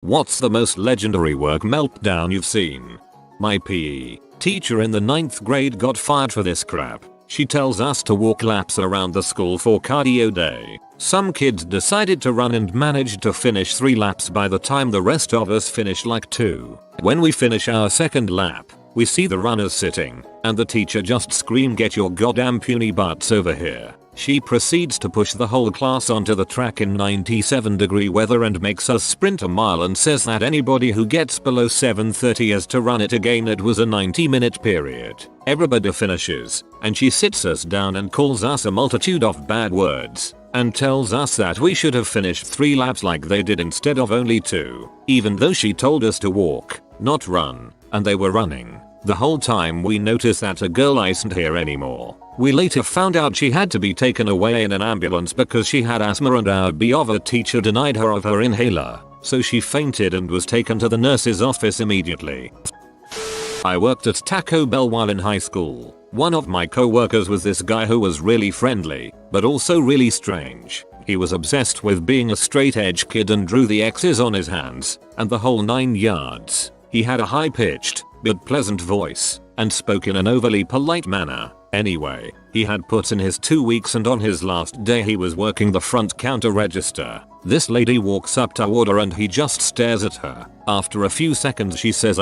What's the most legendary work meltdown you've seen? My PE teacher in the 9th grade got fired for this crap. She tells us to walk laps around the school for cardio day. Some kids decided to run and managed to finish 3 laps by the time the rest of us finished like 2. When we finish our second lap, we see the runners sitting, and the teacher just scream, "Get your goddamn puny butts over here." She proceeds to push the whole class onto the track in 97-degree weather and makes us sprint a mile and says that anybody who gets below 7:30 has to run it again. It was a 90-minute period. Everybody finishes, and she sits us down and calls us a multitude of bad words, and tells us that we should have finished 3 laps like they did instead of only 2, even though she told us to walk, not run, and they were running. The whole time we noticed that a girl isn't here anymore. We later found out she had to be taken away in an ambulance because she had asthma and our B.O.V.A. teacher denied her of her inhaler, so she fainted and was taken to the nurse's office immediately. I worked at Taco Bell while in high school. One of my co-workers was this guy who was really friendly, but also really strange. He was obsessed with being a straight edge kid and drew the X's on his hands, and the whole 9 yards. He had a high-pitched, but pleasant voice, and spoke in an overly polite manner. Anyway, he had put in his 2 weeks and on his last day he was working the front counter register. This lady walks up to order and he just stares at her. After a few seconds she says,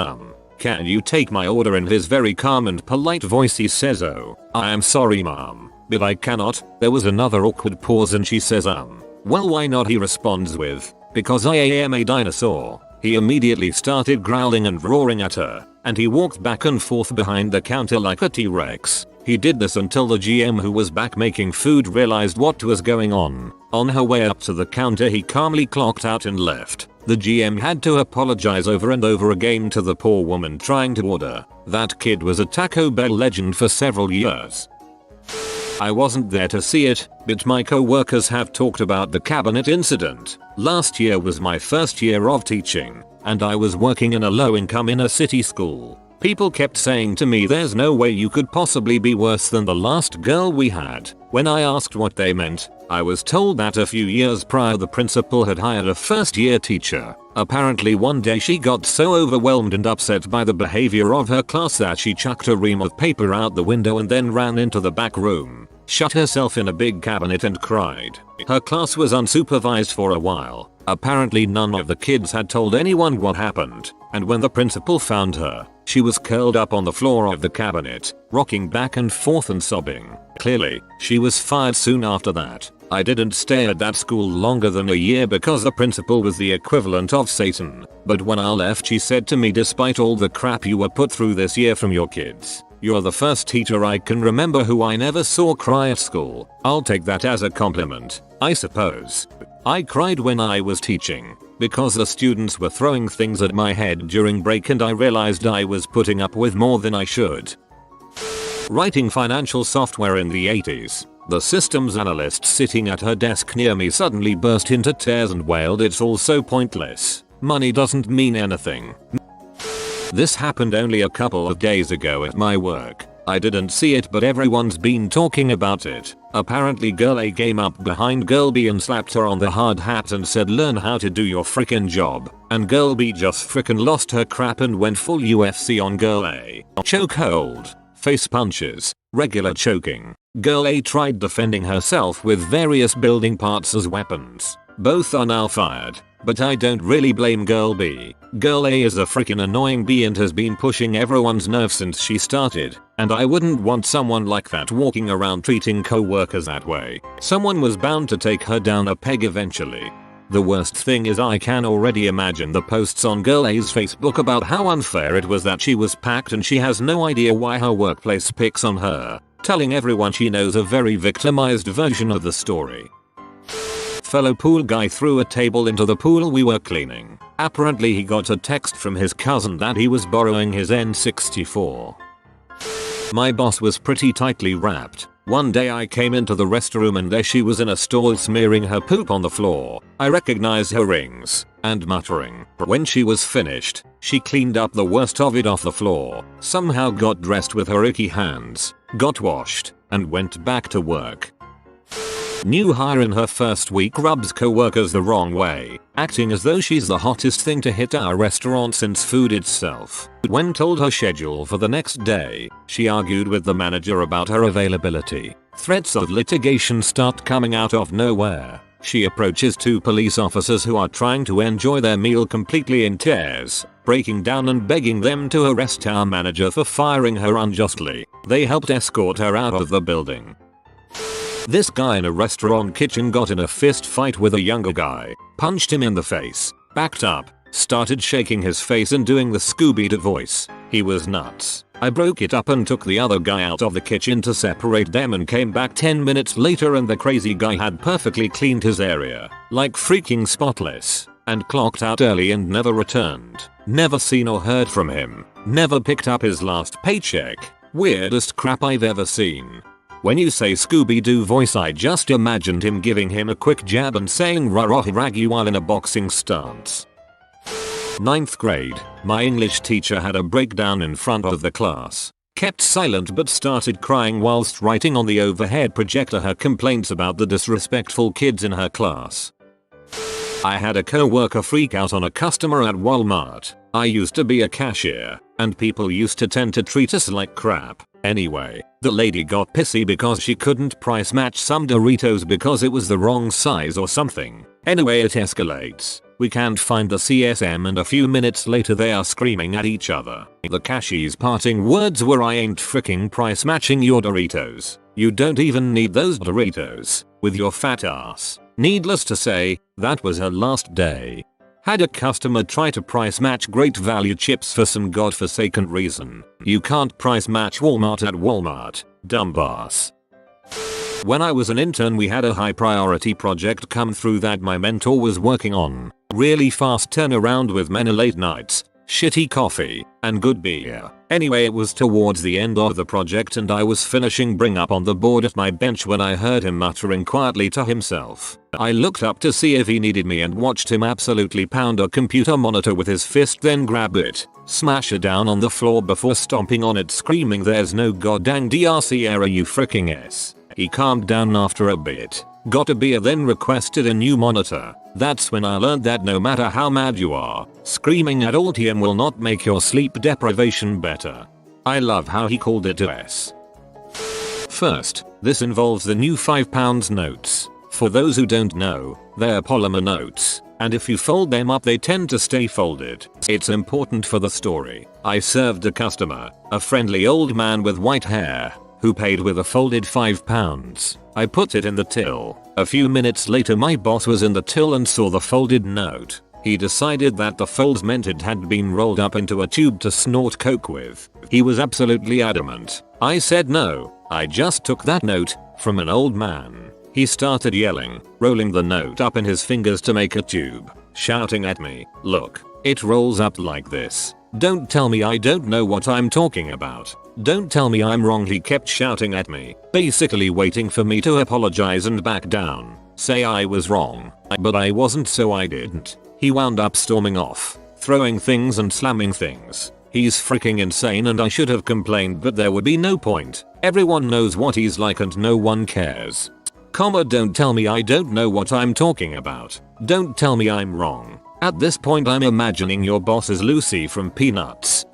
"Can you take my order?" In his very calm and polite voice he says, "Oh, I am sorry ma'am, but I cannot." There was another awkward pause and she says, "Well, why not?" He responds with, "Because I am a dinosaur." He immediately started growling and roaring at her, and he walked back and forth behind the counter like a T-Rex. He did this until the GM, who was back making food, realized what was going on. On her way up to the counter he calmly clocked out and left. The GM had to apologize over and over again to the poor woman trying to order. That kid was a Taco Bell legend for several years. I wasn't there to see it, but my co-workers have talked about the cabinet incident. Last year was my first year of teaching, and I was working in a low-income inner city school. People kept saying to me, "There's no way you could possibly be worse than the last girl we had." When I asked what they meant, I was told that a few years prior the principal had hired a first-year teacher. Apparently one day she got so overwhelmed and upset by the behavior of her class that she chucked a ream of paper out the window and then ran into the back room, shut herself in a big cabinet and cried. Her class was unsupervised for a while. Apparently none of the kids had told anyone what happened, and when the principal found her, she was curled up on the floor of the cabinet, rocking back and forth and sobbing. Clearly, she was fired soon after that. I didn't stay at that school longer than a year because the principal was the equivalent of Satan. But when I left she said to me, "Despite all the crap you were put through this year from your kids, you're the first teacher I can remember who I never saw cry at school." I'll take that as a compliment, I suppose. I cried when I was teaching because the students were throwing things at my head during break and I realized I was putting up with more than I should. Writing financial software in the 80s. The systems analyst sitting at her desk near me suddenly burst into tears and wailed, "It's all so pointless. Money doesn't mean anything." This happened only a couple of days ago at my work. I didn't see it, but everyone's been talking about it. Apparently girl A came up behind girl B and slapped her on the hard hat and said, "Learn how to do your frickin' job." And girl B just frickin' lost her crap and went full UFC on girl A. Chokehold, face punches, regular choking. Girl A tried defending herself with various building parts as weapons. Both are now fired, but I don't really blame girl B. Girl A is a freaking annoying B and has been pushing everyone's nerves since she started, and I wouldn't want someone like that walking around treating co-workers that way. Someone was bound to take her down a peg eventually. The worst thing is I can already imagine the posts on girl A's Facebook about how unfair it was that she was packed and she has no idea why her workplace picks on her, telling everyone she knows a very victimized version of the story. Fellow pool guy threw a table into the pool we were cleaning. Apparently he got a text from his cousin that he was borrowing his N64. My boss was pretty tightly wrapped. One day I came into the restroom and there she was in a stall smearing her poop on the floor. I recognized her rings, and muttering. When she was finished, she cleaned up the worst of it off the floor, somehow got dressed with her icky hands, got washed, and went back to work. New hire in her first week rubs co-workers the wrong way, acting as though she's the hottest thing to hit our restaurant since food itself. When told her schedule for the next day, she argued with the manager about her availability. Threats of litigation start coming out of nowhere. She approaches two police officers who are trying to enjoy their meal completely in tears, breaking down and begging them to arrest our manager for firing her unjustly. They helped escort her out of the building. This guy in a restaurant kitchen got in a fist fight with a younger guy, punched him in the face, backed up, started shaking his face and doing the ScoobyDoo voice. He was nuts. I broke it up and took the other guy out of the kitchen to separate them and came back 10 minutes later and the crazy guy had perfectly cleaned his area, like freaking spotless, and clocked out early and never returned. Never seen or heard from him. Never picked up his last paycheck. Weirdest crap I've ever seen. When you say ScoobyDoo voice, I just imagined him giving him a quick jab and saying "Rah-rah raggy" while in a boxing stance. 9th grade, my English teacher had a breakdown in front of the class. Kept silent but started crying whilst writing on the overhead projector her complaints about the disrespectful kids in her class. I had a co-worker freak out on a customer at Walmart. I used to be a cashier, and people used to tend to treat us like crap. Anyway, the lady got pissy because she couldn't price match some Doritos because it was the wrong size or something. Anyway, it escalates. We can't find the CSM and a few minutes later they are screaming at each other. The cashier's parting words were, "I ain't fricking price matching your Doritos. You don't even need those Doritos, with your fat ass." Needless to say, that was her last day. Had a customer try to price match Great Value chips for some godforsaken reason. You can't price match Walmart at Walmart, dumbass. When I was an intern, we had a high priority project come through that my mentor was working on. Really fast turnaround with many late nights, shitty coffee, and good beer. Anyway, it was towards the end of the project and I was finishing bring up on the board at my bench when I heard him muttering quietly to himself. I looked up to see if he needed me and watched him absolutely pound a computer monitor with his fist, then grab it, smash it down on the floor before stomping on it screaming, "There's no goddamn DR Sierra, you fricking S." He calmed down after a bit, got a beer, then requested a new monitor. That's when I learned that no matter how mad you are, screaming at Altium will not make your sleep deprivation better. I love how he called it S. First, this involves the new £5 notes. For those who don't know, they're polymer notes, and if you fold them up they tend to stay folded. It's important for the story. I served a customer, a friendly old man with white hair, who paid with a folded £5. I put it in the till. A few minutes later my boss was in the till and saw the folded note. He decided that the folds meant it had been rolled up into a tube to snort coke with. He was absolutely adamant. I said no, I just took that note from an old man. He started yelling, rolling the note up in his fingers to make a tube, shouting at me, "Look, it rolls up like this. Don't tell me I don't know what I'm talking about. Don't tell me I'm wrong." He kept shouting at me, basically waiting for me to apologize and back down, say I was wrong. But I wasn't, so I didn't. He wound up storming off, throwing things and slamming things. He's freaking insane and I should have complained, but there would be no point. Everyone knows what he's like and no one cares. Don't tell me I don't know what I'm talking about. Don't tell me I'm wrong. At this point I'm imagining your boss is Lucy from Peanuts.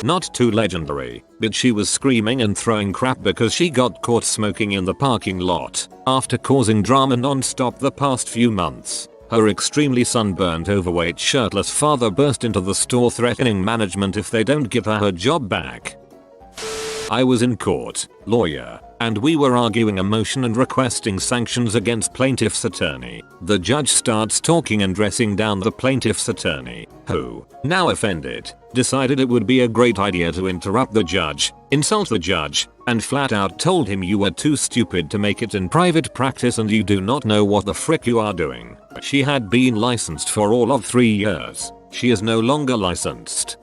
Not too legendary, but she was screaming and throwing crap because she got caught smoking in the parking lot after causing drama non-stop the past few months. Her extremely sunburned, overweight, shirtless father burst into the store threatening management if they don't give her job back. I was in court, lawyer, and we were arguing a motion and requesting sanctions against plaintiff's attorney. The judge starts talking and dressing down the plaintiff's attorney, who, now offended, decided it would be a great idea to interrupt the judge, insult the judge, and flat out told him you were too stupid to make it in private practice and you do not know what the frick you are doing. She had been licensed for all of 3 years. She is no longer licensed.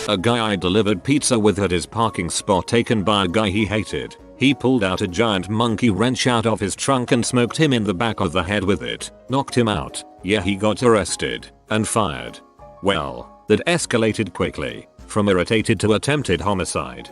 A guy I delivered pizza with had his parking spot taken by a guy he hated. He pulled out a giant monkey wrench out of his trunk and smoked him in the back of the head with it. Knocked him out. Yeah, he got arrested and fired. Well, that escalated quickly, from irritated to attempted homicide.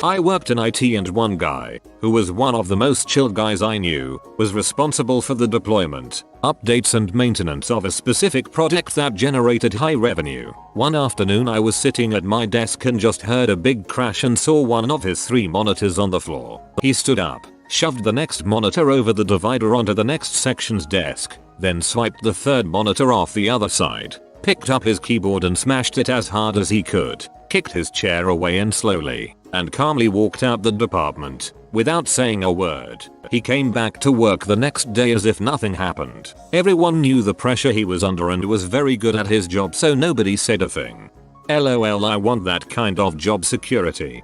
I worked in IT and one guy, who was one of the most chill guys I knew, was responsible for the deployment, updates and maintenance of a specific project that generated high revenue. One afternoon I was sitting at my desk and just heard a big crash and saw one of his 3 monitors on the floor. He stood up, shoved the next monitor over the divider onto the next section's desk, then swiped the 3rd monitor off the other side, picked up his keyboard and smashed it as hard as he could, kicked his chair away and slowly and calmly walked out the department without saying a word. He came back to work the next day as if nothing happened. Everyone knew the pressure he was under and was very good at his job, so nobody said a thing. LOL, I want that kind of job security.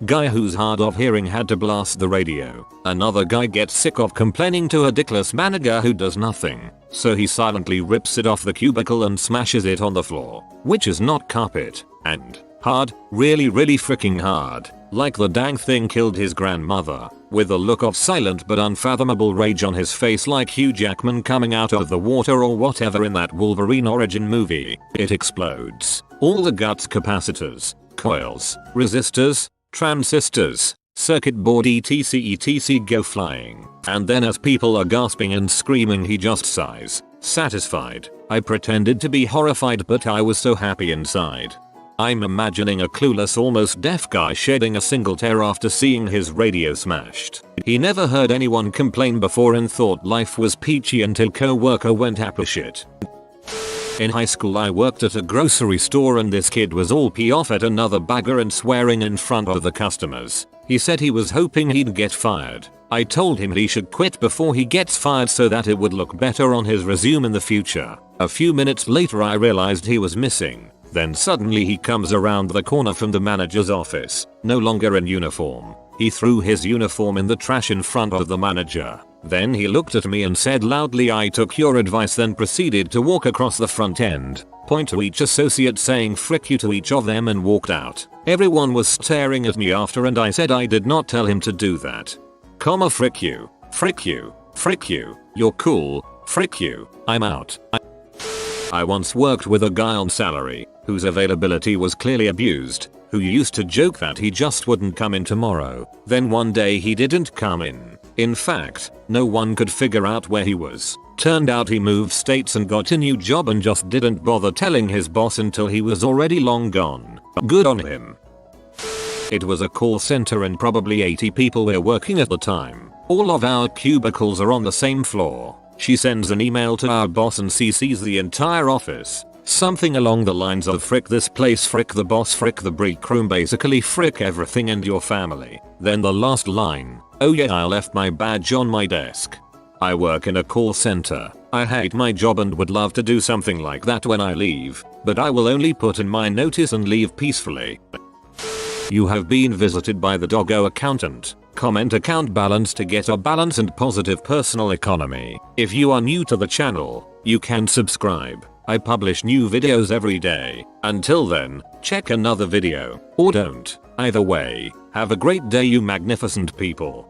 Guy who's hard of hearing had to blast the radio. Another guy gets sick of complaining to a dickless manager who does nothing, so he silently rips it off the cubicle and smashes it on the floor, which is not carpet, and hard, really freaking hard, like the dang thing killed his grandmother, with a look of silent but unfathomable rage on his face like Hugh Jackman coming out of the water or whatever in that Wolverine origin movie. It explodes. All the guts capacitors, coils, resistors, transistors, circuit board etc go flying, and then as people are gasping and screaming he just sighs, satisfied. I pretended to be horrified, but I was so happy inside. I'm imagining a clueless, almost deaf guy shedding a single tear after seeing his radio smashed. He never heard anyone complain before and thought life was peachy until co-worker went apeshit. In high school I worked at a grocery store and this kid was all pee off at another bagger and swearing in front of the customers. He said he was hoping he'd get fired. I told him he should quit before he gets fired so that it would look better on his resume in the future. A few minutes later I realized he was missing. Then suddenly he comes around the corner from the manager's office, no longer in uniform. He threw his uniform in the trash in front of the manager. Then he looked at me and said loudly, "I took your advice," then proceeded to walk across the front end, point to each associate saying "frick you" to each of them and walked out. Everyone was staring at me after and I said I did not tell him to do that. Frick you, frick you, frick you, you're cool, frick you, I'm out. I once worked with a guy on salary, whose availability was clearly abused, who used to joke that he just wouldn't come in tomorrow. Then one day he didn't come in. In fact, no one could figure out where he was. Turned out he moved states and got a new job and just didn't bother telling his boss until he was already long gone. Good on him. It was a call center and probably 80 people were working at the time. All of our cubicles are on the same floor. She sends an email to our boss and CCs the entire office. Something along the lines of "frick this place, frick the boss, frick the break room, basically frick everything and your family." Then the last line, "Oh yeah, I left my badge on my desk." I work in a call center. I hate my job and would love to do something like that when I leave, but I will only put in my notice and leave peacefully. You have been visited by the doggo accountant. Comment account balance to get a balance and positive personal economy. If you are new to the channel, you can subscribe. I publish new videos every day. Until then, check another video, or don't. Either way, have a great day you magnificent people.